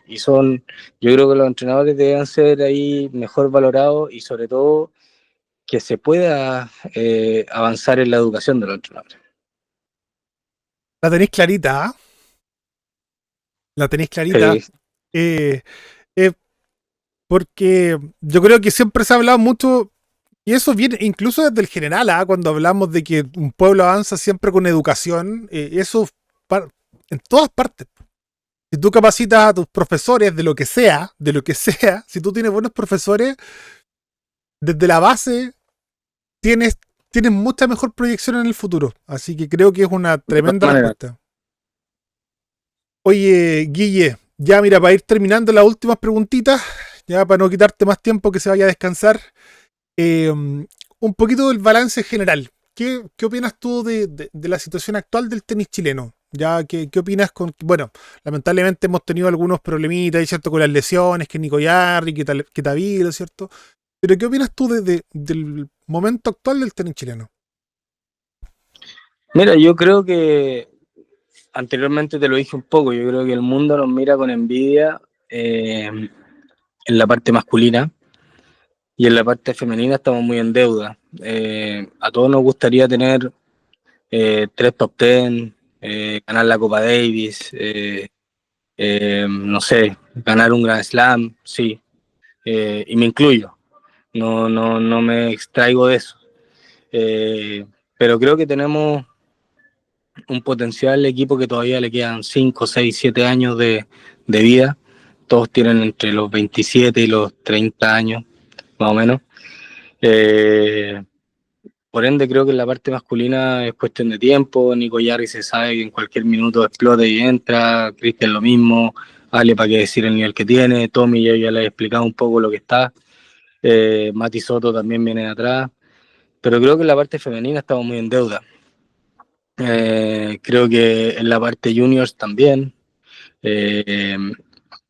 y son, yo creo que los entrenadores deben ser ahí mejor valorados y sobre todo que se pueda avanzar en la educación de los entrenadores. La tenéis clarita, ¿ah? La tenéis clarita. Sí, Eh, eh, Porque yo creo que siempre se ha hablado mucho, y eso viene incluso desde el general, ¿ah? Cuando hablamos de que un pueblo avanza siempre con educación, eso en todas partes. Si tú capacitas a tus profesores de lo que sea, si tú tienes buenos profesores, desde la base tienes, tienes mucha mejor proyección en el futuro. Así que creo que es una de todas tremenda maneras. respuesta. Oye, Guille, ya mira, para ir terminando las últimas preguntitas, ya para no quitarte más tiempo que se vaya a descansar, un poquito del balance general. ¿Qué opinas tú de la situación actual del tenis chileno? Ya, ¿qué opinas con? Bueno, lamentablemente hemos tenido algunos problemitas, ¿cierto? Con las lesiones, que Nico Yarri, que Tavilo, ¿cierto? Pero ¿qué opinas tú del momento actual del tenis chileno? Mira, yo creo que anteriormente te lo dije un poco, yo creo que el mundo nos mira con envidia en la parte masculina y en la parte femenina estamos muy en deuda. A todos nos gustaría tener 3 top 10, ganar la Copa Davis, no sé, ganar un Grand Slam, sí, y me incluyo, no me extraigo de eso. Eh, pero creo que tenemos un potencial equipo que todavía le quedan 5 6 7 años de vida. Todos tienen entre los 27 y los 30 años, más o menos. Eh, por ende, creo que en la parte masculina es cuestión de tiempo. Nico Yarri se sabe que en cualquier minuto explota y entra. Cristian lo mismo. Ale, para qué decir el nivel que tiene. Tommy, yo ya le he explicado un poco lo que está. Mati Soto también viene de atrás. Pero creo que en la parte femenina estamos muy en deuda. Creo que en la parte juniors también. Eh,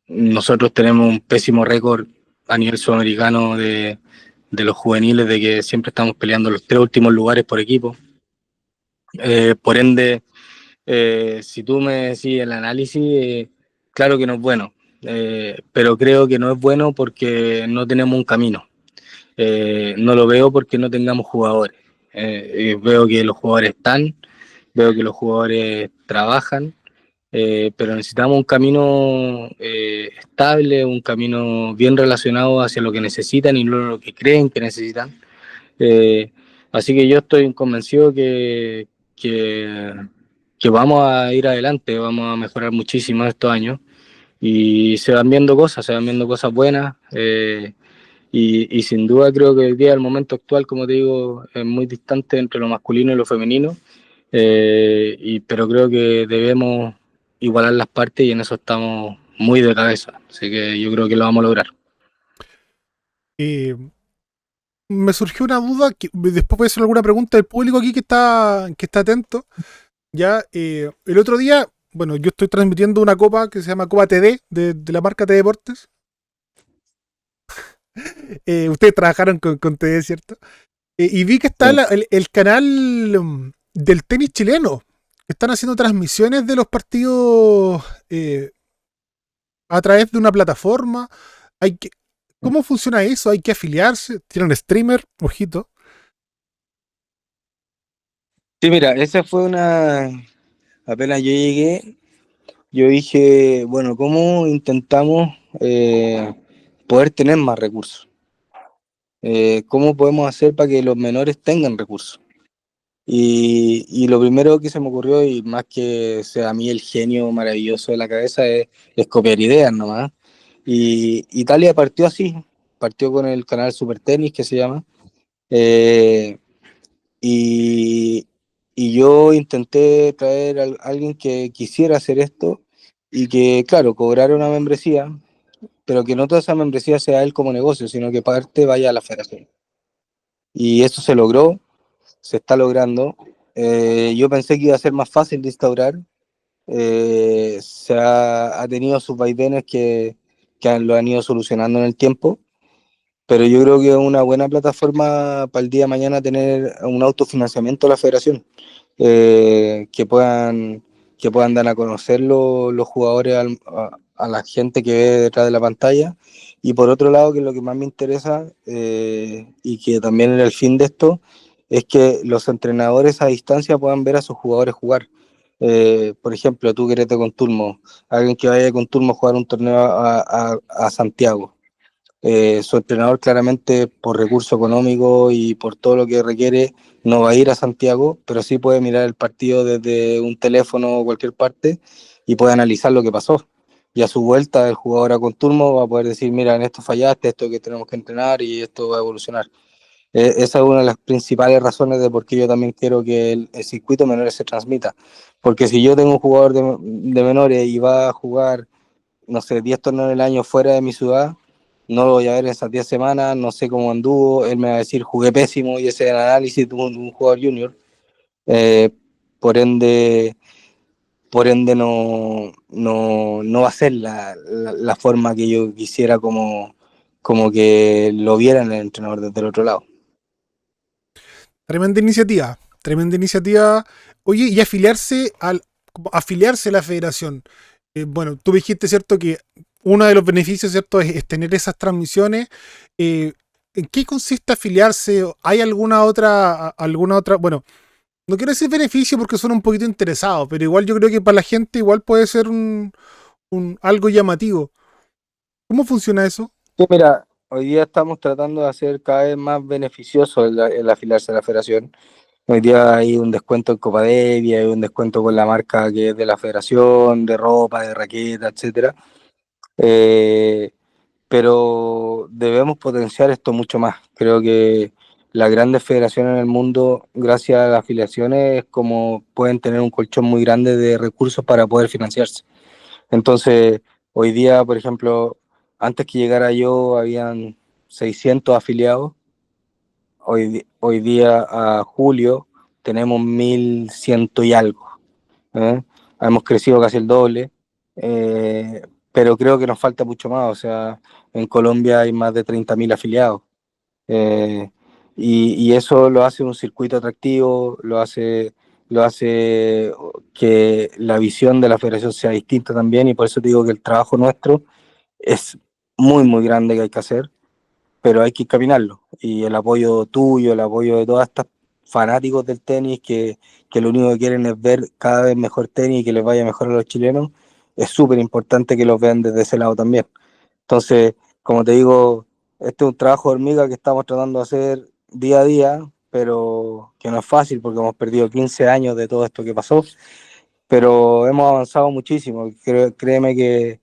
nosotros tenemos un pésimo récord a nivel sudamericano de los juveniles, de que siempre estamos peleando los 3 últimos lugares por equipo. Por ende, si tú me decís el análisis, claro que no es bueno, pero creo que no es bueno porque no tenemos un camino. No lo veo porque no tengamos jugadores. Veo que los jugadores están, veo que los jugadores trabajan, pero necesitamos un camino estable, un camino bien relacionado hacia lo que necesitan y no lo que creen que necesitan. Eh, Así que yo estoy convencido que, que vamos a ir adelante, vamos a mejorar muchísimo estos años y se van viendo cosas buenas. Y sin duda creo que hoy día el momento actual, como te digo, es muy distante entre lo masculino y lo femenino, pero creo que debemos igualar las partes y en eso estamos muy de cabeza, así que yo creo que lo vamos a lograr. Eh, Me surgió una duda, que después voy a hacer alguna pregunta del público aquí que está atento. Ya, el otro día, bueno, yo estoy transmitiendo una copa que se llama Copa TD de la marca T Deportes. Ustedes trabajaron con TD, ¿cierto? Y vi que está Sí. el canal del tenis chileno. Están haciendo transmisiones de los partidos a través de una plataforma. Hay que, ¿Cómo funciona eso? ¿Hay que afiliarse? ¿Tienen streamer? Ojito. Sí, mira, esa fue apenas yo llegué, yo dije, bueno, ¿cómo intentamos poder tener más recursos? ¿Cómo podemos hacer para que los menores tengan recursos? Y lo primero que se me ocurrió, y más que sea a mí el genio maravilloso de la cabeza, es copiar ideas nomás. Y Italia partió así, partió con el canal Super Tenis que se llama, eh, y, y yo intenté traer a alguien que quisiera hacer esto y que, claro, cobrara una membresía, pero que no toda esa membresía sea él como negocio, sino que parte vaya a la federación. Y eso se logró, se está logrando. Yo pensé que iba a ser más fácil de instaurar, ha tenido sus vaivenes que lo han ido solucionando en el tiempo, pero yo creo que es una buena plataforma para el día de mañana tener un autofinanciamiento de la federación, eh, que puedan, que puedan dar a conocer los jugadores a la gente que ve detrás de la pantalla. Y por otro lado, que es lo que más me interesa, y que también era el fin de esto, es que los entrenadores a distancia puedan ver a sus jugadores jugar. Por ejemplo, tú que eres de Conturmo, alguien que vaya de Conturmo a jugar un torneo a Santiago, su entrenador claramente por recurso económico y por todo lo que requiere no va a ir a Santiago, pero sí puede mirar el partido desde un teléfono o cualquier parte y puede analizar lo que pasó. Y a su vuelta el jugador a Conturmo va a poder decir, mira, en esto fallaste, esto que tenemos que entrenar y esto va a evolucionar. Esa es una de las principales razones de por qué yo también quiero que el circuito menores se transmita. Porque si yo tengo un jugador de menores y va a jugar, no sé, 10 torneos el año fuera de mi ciudad, no lo voy a ver en esas 10 semanas, no sé cómo anduvo, él me va a decir jugué pésimo y ese es el análisis de un jugador junior. Eh, por ende, por ende no va a ser la forma que yo quisiera como que lo vieran el entrenador desde el otro lado. Tremenda iniciativa, tremenda iniciativa. Oye, y como afiliarse a la federación. Bueno, tú dijiste, ¿cierto?, que uno de los beneficios, ¿cierto?, es tener esas transmisiones. ¿En qué consiste afiliarse? ¿Hay alguna otra, bueno, no quiero decir beneficio porque suena un poquito interesado, pero igual yo creo que para la gente igual puede ser algo llamativo. ¿Cómo funciona eso? Sí, mira, hoy día estamos tratando de hacer cada vez más beneficioso el afiliarse a la federación. Hoy día hay un descuento en Copa Devi, hay un descuento con la marca que es de la federación, de ropa, de raqueta, etcétera. Eh, pero debemos potenciar esto mucho más. Creo que las grandes federaciones en el mundo, gracias a las afiliaciones, como pueden tener un colchón muy grande de recursos para poder financiarse. Entonces, hoy día, por ejemplo, antes que llegara yo, habían 600 afiliados. Hoy día, a julio, tenemos 1100 y algo. ¿Eh? Hemos crecido casi el doble, pero creo que nos falta mucho más. O sea, en Colombia hay más de 30.000 afiliados. Eh, y eso lo hace un circuito atractivo, lo hace que la visión de la federación sea distinta también, y por eso te digo que el trabajo nuestro es muy, muy grande que hay que hacer, pero hay que caminarlo. Y el apoyo tuyo, el apoyo de todas estas fanáticos del tenis que lo único que quieren es ver cada vez mejor tenis y que les vaya mejor a los chilenos, es súper importante que los vean desde ese lado también. Entonces, como te digo, este es un trabajo de hormiga que estamos tratando de hacer día a día, pero que no es fácil porque hemos perdido 15 años de todo esto que pasó, pero hemos avanzado muchísimo. Créeme que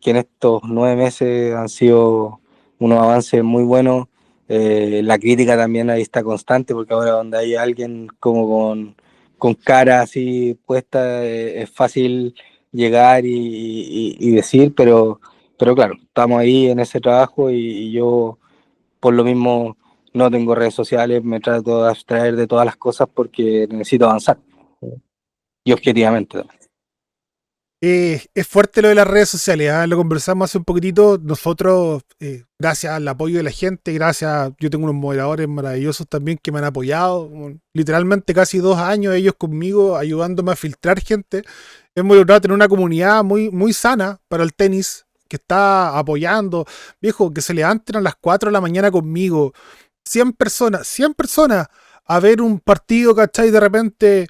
en estos 9 meses han sido unos avances muy buenos. La crítica también ahí está constante, porque ahora donde hay alguien como con cara así puesta, es fácil llegar y decir, pero claro, estamos ahí en ese trabajo y yo por lo mismo no tengo redes sociales, me trato de abstraer de todas las cosas porque necesito avanzar y objetivamente. Es fuerte lo de las redes sociales, ¿ah? Lo conversamos hace un poquitito. Nosotros, gracias al apoyo de la gente, yo tengo unos moderadores maravillosos también que me han apoyado, literalmente casi 2 años ellos conmigo, ayudándome a filtrar gente. Hemos logrado tener una comunidad muy, muy sana para el tenis, que está apoyando, viejo, que se levanten a las 4 de la mañana conmigo. 100 personas a ver un partido, ¿cachai? De repente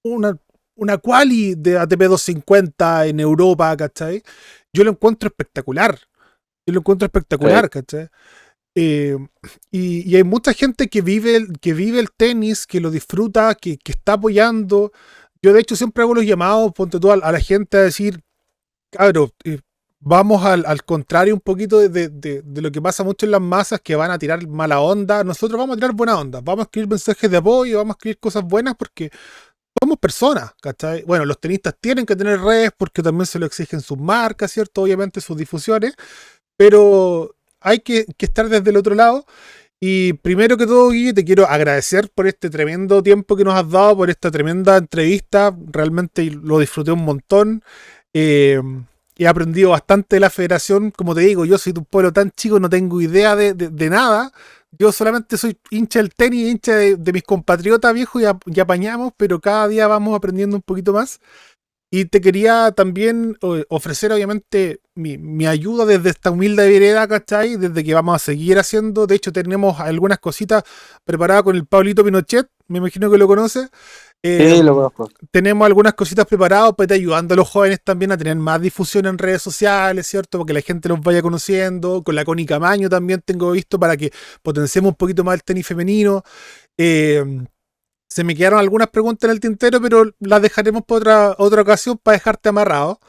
una, una quali de ATP 250 en Europa, ¿cachai? Yo lo encuentro espectacular. Yo lo encuentro Sí. espectacular, ¿cachai? Eh, y hay mucha gente que vive el tenis, que lo disfruta, que está apoyando. Yo de hecho siempre hago los llamados, ponte tú a la gente a decir, cabrón, vamos al contrario un poquito de lo que pasa mucho en las masas, que van a tirar mala onda. Nosotros vamos a tirar buena onda, vamos a escribir mensajes de apoyo, vamos a escribir cosas buenas porque somos personas, ¿cachai? Bueno, los tenistas tienen que tener redes porque también se lo exigen sus marcas, ¿cierto? Obviamente sus difusiones, pero hay que estar desde el otro lado. Y primero que todo, Guille, te quiero agradecer por este tremendo tiempo que nos has dado, por esta tremenda entrevista. Realmente lo disfruté un montón. Eh, He aprendido bastante de la federación. Como te digo, yo soy de un pueblo tan chico, no tengo idea de nada. Yo solamente soy hincha del tenis, hincha de mis compatriotas viejos y apañamos, pero cada día vamos aprendiendo un poquito más. Y te quería también ofrecer, obviamente, mi ayuda desde esta humilde vereda, ¿cachai? Desde que vamos a seguir haciendo. De hecho, tenemos algunas cositas preparadas con el Pablito Pinochet, me imagino que lo conoces. Eh, Sí, lo conozco. Tenemos algunas cositas preparadas para ir ayudando a los jóvenes también a tener más difusión en redes sociales, ¿cierto? Porque la gente los vaya conociendo. Con la Connie Camaño también tengo visto para que potenciemos un poquito más el tenis femenino. Eh, Se me quedaron algunas preguntas en el tintero, pero las dejaremos para otra ocasión para dejarte amarrado.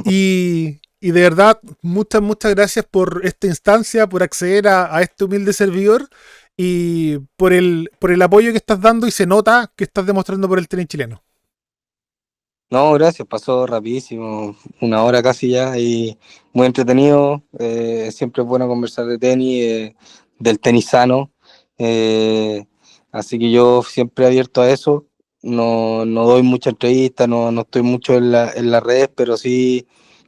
Y de verdad, muchas gracias por esta instancia, por acceder a este humilde servidor y por el apoyo que estás dando y se nota que estás demostrando por el tenis chileno. No, gracias, pasó rapidísimo, una hora casi ya y muy entretenido. Siempre es bueno conversar de tenis, del tenis sano. eh, Así que yo siempre abierto a eso. No, no doy mucha entrevista, no, no estoy mucho en las redes, pero sí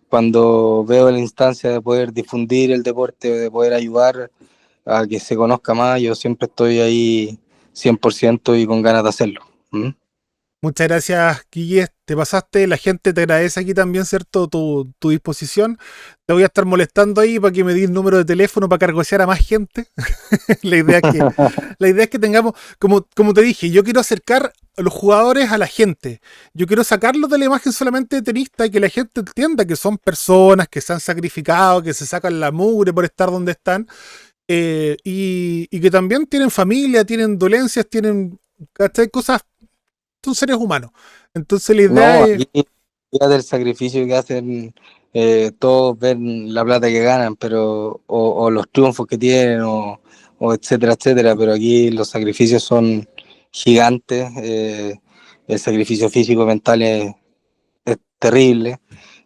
cuando veo la instancia de poder difundir el deporte, de poder ayudar a que se conozca más, yo siempre estoy ahí 100% y con ganas de hacerlo. ¿Mm? Muchas gracias, Guille. Te pasaste. La gente te agradece aquí también, ¿cierto? Tu disposición. Te voy a estar molestando ahí para que me des número de teléfono para cargosear a más gente. La idea es que, la idea es que tengamos, como te dije, yo quiero acercar a los jugadores a la gente. Yo quiero sacarlos de la imagen solamente de tenista y que la gente entienda que son personas que se han sacrificado, que se sacan la mugre por estar donde están, y que también tienen familia, tienen dolencias, tienen, ¿cachai? Cosas, son seres humanos. Entonces la idea No, es, aquí ya del sacrificio que hacen, todos ven la plata que ganan, pero o los triunfos que tienen, o etcétera, etcétera, pero aquí los sacrificios son gigantes, el sacrificio físico y mental es terrible,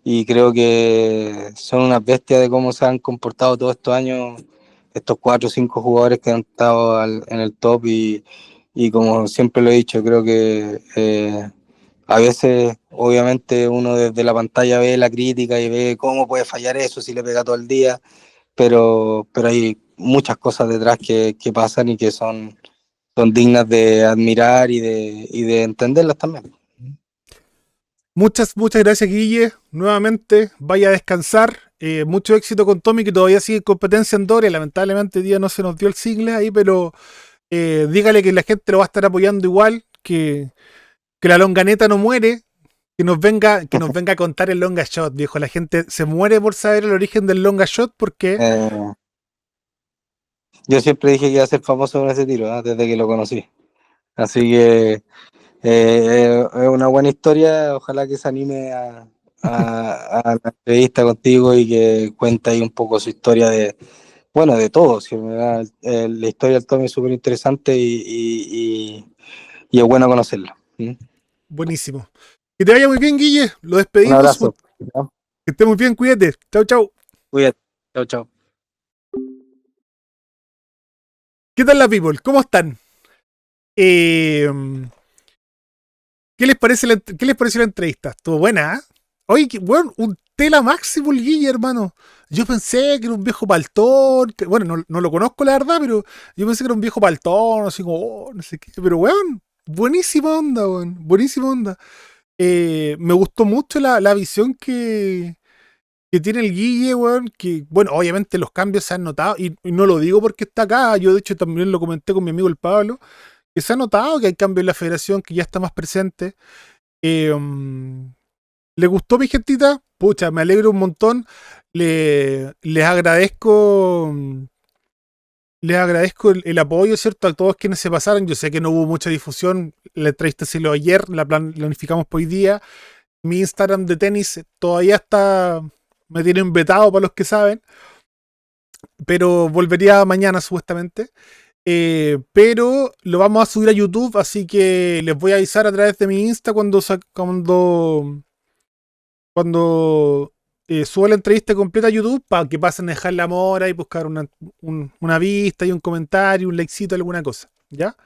y creo que son unas bestias de cómo se han comportado todos estos años, estos 4 o 5 jugadores que han estado en el top, y como siempre lo he dicho, creo que a veces, obviamente, uno desde la pantalla ve la crítica y ve cómo puede fallar eso si le pega todo el día, pero hay muchas cosas detrás que pasan y que son dignas de admirar y de entenderlas también. muchas gracias, Guille. Nuevamente, vaya a descansar. Mucho éxito con Tommy, que todavía sigue en competencia en Doria. Lamentablemente, hoy día no se nos dio el single ahí, pero dígale que la gente lo va a estar apoyando igual, que la longaneta no muere, que nos venga a contar el longa shot, viejo. La gente se muere por saber el origen del longa shot porque Eh, yo siempre dije que iba a ser famoso con ese tiro, ¿eh? Desde que lo conocí. Así que es una buena historia. Ojalá que se anime a la entrevista contigo y que cuente ahí un poco su historia bueno, de todo. Sí, ¿verdad? La historia del Tommy es súper interesante y es bueno conocerla. ¿Mm? buenísimo. Que te vaya muy bien, Guille. Lo Un despedimos. abrazo. Que esté muy bien, cuídate. Chau, chau. Cuídate. Chao, chao. ¿Qué tal la people? ¿Cómo están? Eh, ¿Qué les pareció la entrevista? Estuvo buena, ¿eh? Oye, bueno, un tela máximo el Guille, hermano. Yo pensé que era un viejo paltón. Bueno, no lo conozco la verdad, pero yo pensé que era un viejo paltón, así como, no sé qué. Pero, weón, buenísima onda, weón. Buenísima onda. Me gustó mucho la visión que tiene el Guille, weón. Que, bueno, obviamente los cambios se han notado. Y no lo digo porque está acá. Yo, de hecho, también lo comenté con mi amigo el Pablo. Que se ha notado que hay cambios en la federación, que ya está más presente. Eh, um, ¿Le gustó mi gentita? Pucha, me alegro un montón. Les agradezco. Les agradezco el apoyo, ¿cierto? A todos quienes se pasaron. Yo sé que no hubo mucha difusión. La entrevista se lo ayer, planificamos por hoy día. Mi Instagram de tenis todavía está. Me tienen vetado para los que saben. Pero volvería mañana, supuestamente. Pero lo vamos a subir a YouTube, así que les voy a avisar a través de mi Insta cuando subo la entrevista completa a YouTube para que pasen a dejar la mora y buscar una vista y un comentario, un likecito, alguna cosa. ¿Ya?